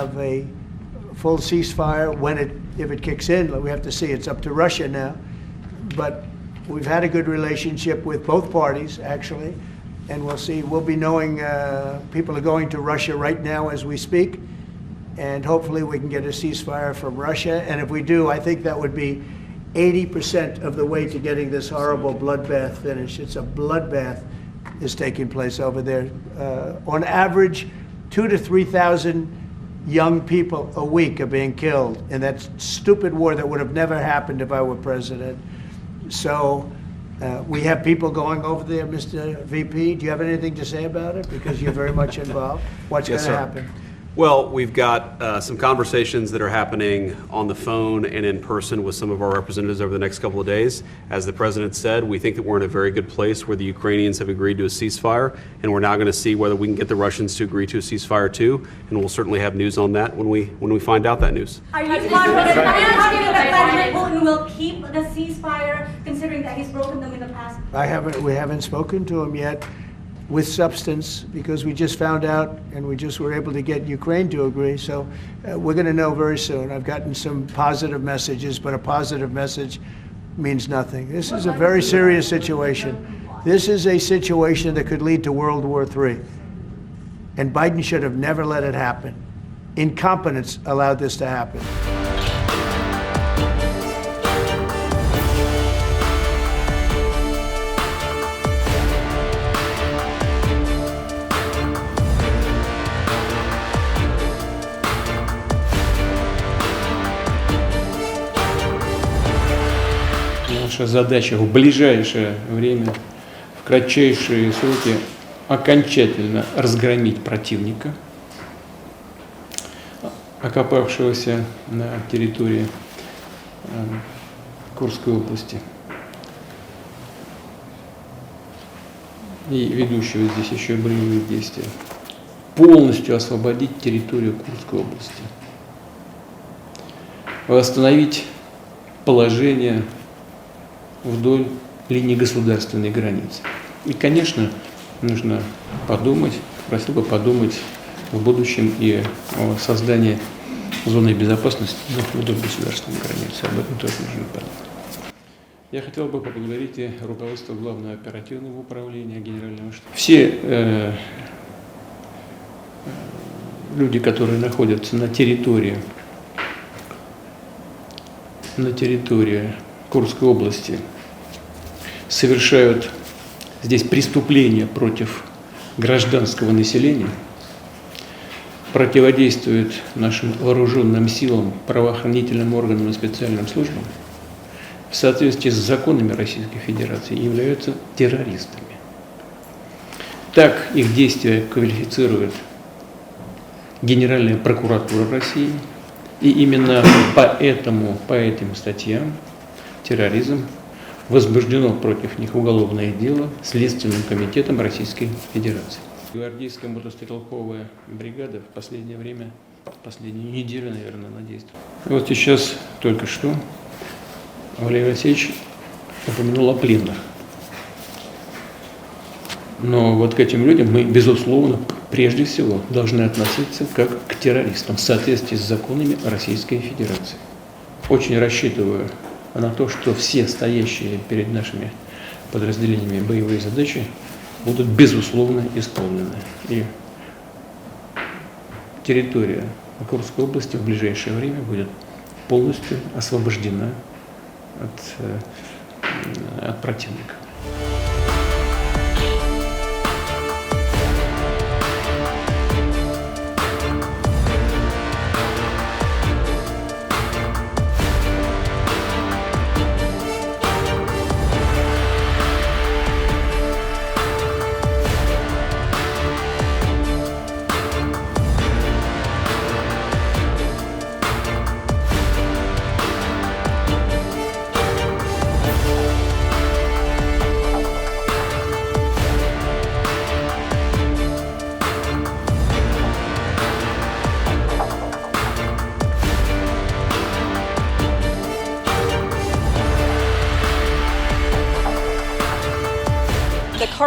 have a full ceasefire if it kicks in. We have to see. It's up to Russia now. But we've had a good relationship with both parties, actually, and we'll see. We'll be knowing people are going to Russia right now as we speak, and hopefully we can get a ceasefire from Russia. And if we do, I think that would be 80% of the way to getting this horrible bloodbath finished. It's a bloodbath is taking place over there. On average, 2,000 to 3,000 young people a week are being killed in that stupid war that would have never happened if I were president. So we have people going over there, Mr. VP. Do you have anything to say about it? Because you're very much involved. What's going to happen? Well, we've got some conversations that are happening on the phone and in person with some of our representatives over the next couple of days. As the president said, we think that we're in a very good place where the Ukrainians have agreed to a ceasefire, and we're now going to see whether we can get the Russians to agree to a ceasefire too, and we'll certainly have news on that when we find out that news. Are you confident that President Putin will keep the ceasefire, considering that he's broken them in the past? We haven't spoken to him yet with substance, because we just found out and we just were able to get Ukraine to agree. So we're going to know very soon. I've gotten some positive messages, but a positive message means nothing. This is a very serious situation. This is a situation that could lead to World War III. And Biden should have never let it happen. Incompetence allowed this to happen. Наша задача в ближайшее время, в кратчайшие сроки, окончательно разгромить противника, окопавшегося на территории Курской области и ведущего здесь еще боевые действия, полностью освободить территорию Курской области, восстановить положение вдоль линии государственной границы. И, конечно, нужно подумать, просил бы подумать в будущем и о создании зоны безопасности вдоль государственной границы. Об этом тоже нужно подумать. Я хотел бы поблагодарить и руководство Главного оперативного управления Генерального штаба. Все люди, которые находятся на территории Курской области, совершают здесь преступления против гражданского населения, противодействуют нашим вооруженным силам, правоохранительным органам и специальным службам, в соответствии с законами Российской Федерации являются террористами. Так их действия квалифицирует Генеральная прокуратура России, и именно по этим статьям терроризм возбуждено против них уголовное дело Следственным комитетом Российской Федерации. Гвардейская мотострелковая бригада в последнее время, последнюю неделю, наверное, она действует. Вот сейчас, только что, Валерий Алексеевич упомянул о пленных. Но вот к этим людям мы, безусловно, прежде всего должны относиться как к террористам в соответствии с законами Российской Федерации. Очень рассчитываю на то, что все стоящие перед нашими подразделениями боевые задачи будут безусловно исполнены. И территория Курской области в ближайшее время будет полностью освобождена от противника.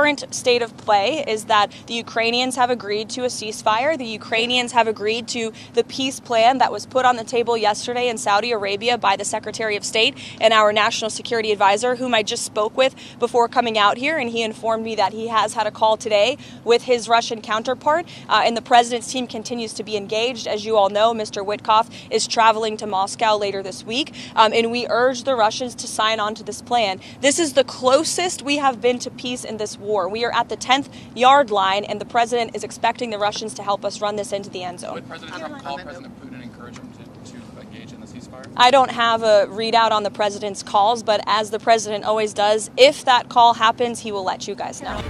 current state of play is that the Ukrainians have agreed to a ceasefire. The Ukrainians have agreed to the peace plan that was put on the table yesterday in Saudi Arabia by the Secretary of State and our National Security Advisor, whom I just spoke with before coming out here, and he informed me that he has had a call today with his Russian counterpart, and the president's team continues to be engaged. As you all know, Mr. Witkoff is traveling to Moscow later this week, and we urge the Russians to sign on to this plan. This is the closest we have been to peace in this war. We are at the 10th yard line, and the president is expecting the Russians to help us run this into the end zone. Would President Trump call President Putin and encourage him to engage in the ceasefire? I don't have a readout on the president's calls, but as the president always does, if that call happens, he will let you guys know.